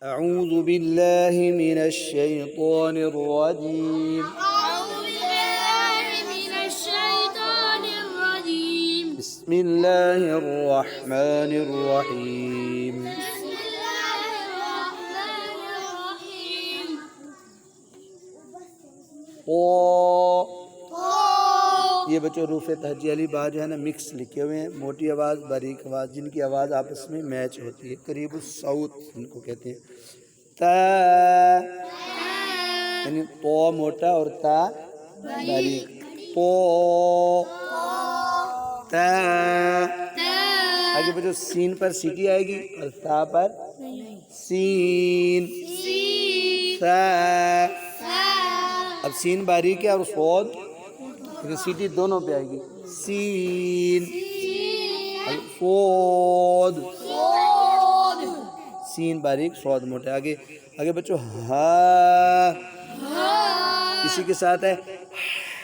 أعوذ بالله من الشيطان الرجيم. بسم الله الرحمن الرحيم. یہ بچوں حروف تہجی علی با جو ہے نا مکس لکھے ہوئے ہیں، موٹی آواز باریک آواز، جن کی آواز آپس میں میچ ہوتی ہے، قریب الصوت ان کو کہتے ہیں۔ تا یعنی تو موٹا اور تا باریک، تو تا۔ آگے بچوں سین پر سیٹی آئے گی اور تا پر سین، سا۔ اب سین باریک ہے اور صاد سیٹی دونوں پہ آئے گی، سین صاد، سین باریک صاد موٹا۔ آگے بچوں ہا، اسی کے ساتھ ہے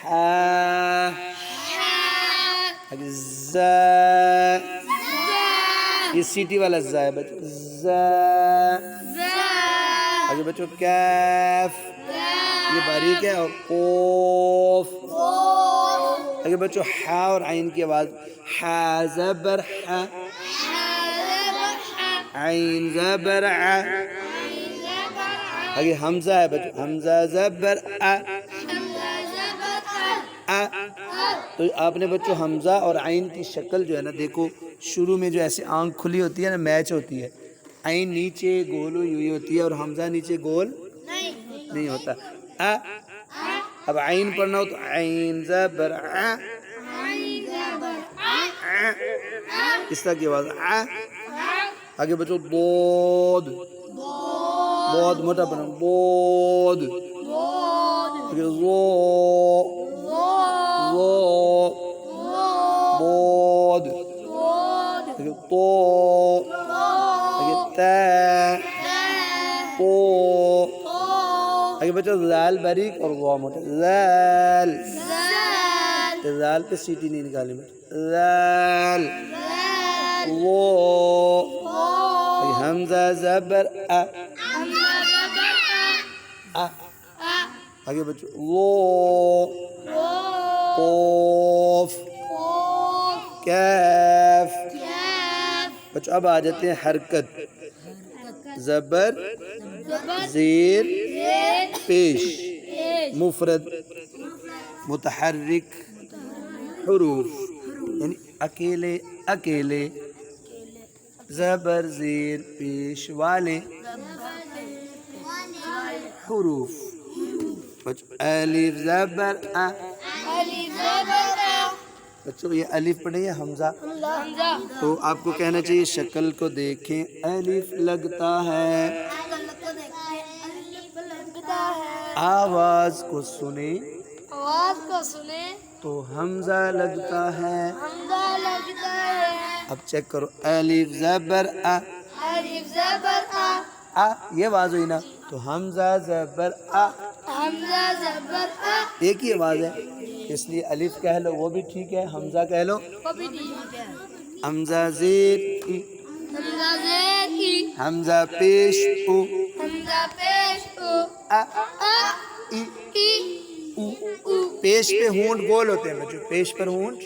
ہا۔ آگے زا، یہ سیٹی والا زا ہے بچوں، زا۔ آگے بچوں کیف، یہ باریک ہے، اور قوف۔ آگے بچوں ہا اور عین کی آواز، ہا زبر ہا، عین زبر ع۔ آگے حمزہ ہے بچوں، حمزہ زبر ا، تو آپ نے بچوں حمزہ اور عین کی شکل جو ہے نا دیکھو، شروع میں جو ایسے آنکھ کھلی ہوتی ہے نا، میچ ہوتی ہے، عین نیچے گول ہوئی ہوتی ہے اور حمزہ نیچے گول نہیں ہوتا۔ اب عین پڑھنا ہو تو عین زبر ع، اس طرح کی آواز ع۔ آگے بچوں ضاد، ضاد موٹا بنا، ضاد۔ آگے ضا، ضا، ضاد۔ آگے طا، آگے تا، طا۔ آگے بچوں زال باریک اور ضا موٹا، زال۔ زال پہ سیٹی نہیں نکالنی بچوں، زال، ضا۔ حمزہ زبر ا، آگے بچوں ضا، قوف، کیف۔ بچوں اب آ جاتے ہیں حرکت، زبر زیر پیش، مفرد متحرک حروف، یعنی اکیلے اکیلے زبر زیر پیش والے حروف۔ الف زبر ا، بچوں یہ الف پڑھیں یا حمزہ؟ تو آپ کو کہنا چاہیے شکل کو دیکھیں، الف لگتا ہے، آواز کو سنیں تو حمزہ لگتا ہے۔ اب چیک کرو، الف زبر ا، یہ آواز ہوئی نا، تو حمزہ زبر ا، ایک ہی آواز ہے، اس لیے الف کہہ لو وہ بھی ٹھیک ہے، حمزہ کہہ لو حمزہ زیر ای، حمزہ پیش او، ا ای او۔ پیش پہ ہونٹ گول ہوتے ہیں بچوں، پیش پر ہونٹ۔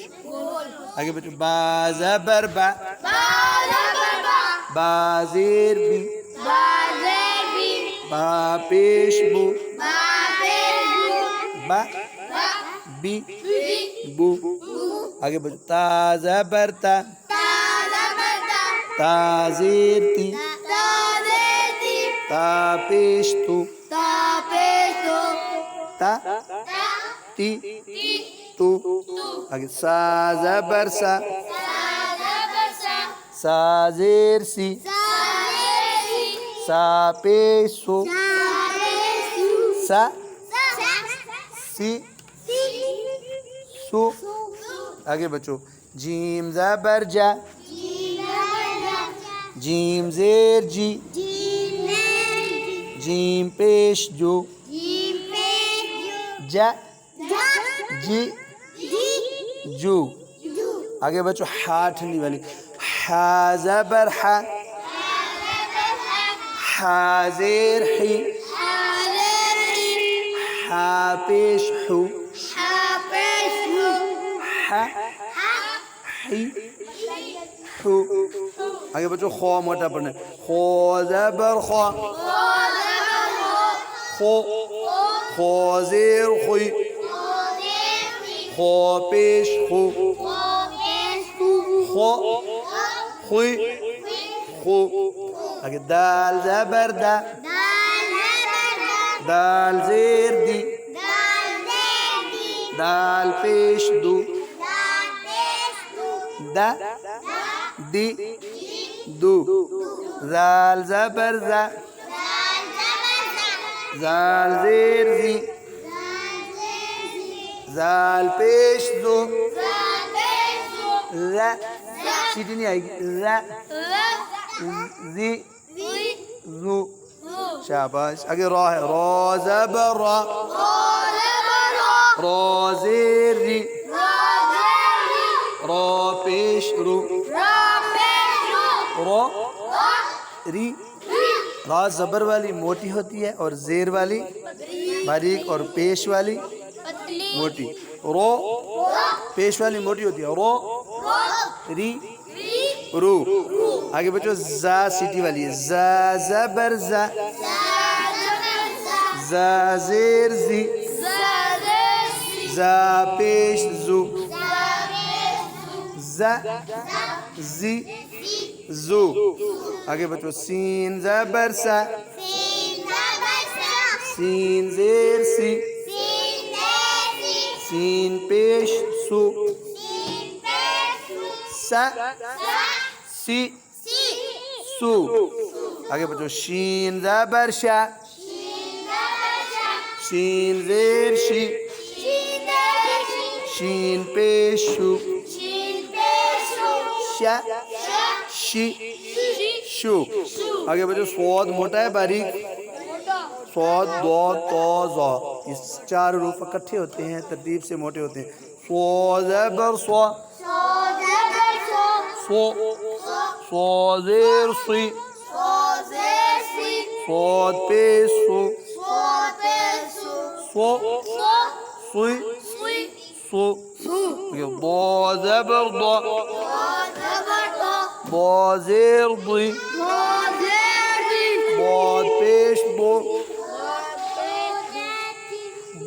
آگے بچوں با زبر با، با زیر بی، با پیش بو، با بی بو۔ آگے بچوں تا زبر تا، تا زیر تی، تا پیش تو، تا تی تو۔ آگے سا زبر سا، سا زیر سی، سا پیش سو، سا سی سو۔ آگے بچوں جیم زبر جا، جیم زیر جی، جیم پیش جو، جا جی جو۔ آگے بچوں ہا ٹھنڈی والی، ہا زبر ہا، حا زیر حی حا پیش حو حا حی حو. آگے بچوں خو موٹا پڑھنا ہے. خو زبر خو خو خو زیر خوی خو پیش خو خو خوی خو. آگے دال زبر دا دال زیر دی دال پیش دو دا دی دو. زال زبر زا زال زیر زی زال پیش دو ز سیٹی نہیں آئے گی ز زی زو. شاباش. آگے را ہے را زبر را را زیر ری را پیش رو را ری. را زبر والی موٹی ہوتی ہے اور زیر والی باریک اور پیش والی موٹی. رو پیش والی موٹی ہوتی ہے رو ری رو. آگے بچو زا سیٹی والی ہے زا زبر زا زا زیر زی زا پیش زو زا زی زو. آگے بچو سین زبر سا سین زیر سی سین پیش سو سا سی سو. آگے بچو شین زبر شا شین زیر شی شین پیش شو شا شی شو. آگے بچو سواد موٹا ہے باریک سواد دو تو زا یہ چار حروف اکٹھے ہوتے ہیں ترتیب سے موٹے ہوتے ہیں. سو زبر سو سو سو زیر سی سواد پیش سو سو سوی سو. ضا زبر ضا ضا زیر ضی ضاد پیش ضو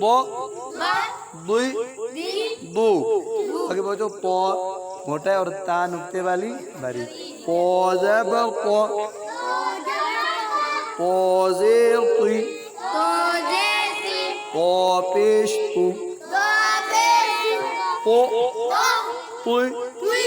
ضا ضی ضو. آگے بچو طا موٹا ہے اور تا نقطے والی باریک. طا زبر طا طا زیر طی طا پیش تو طا طی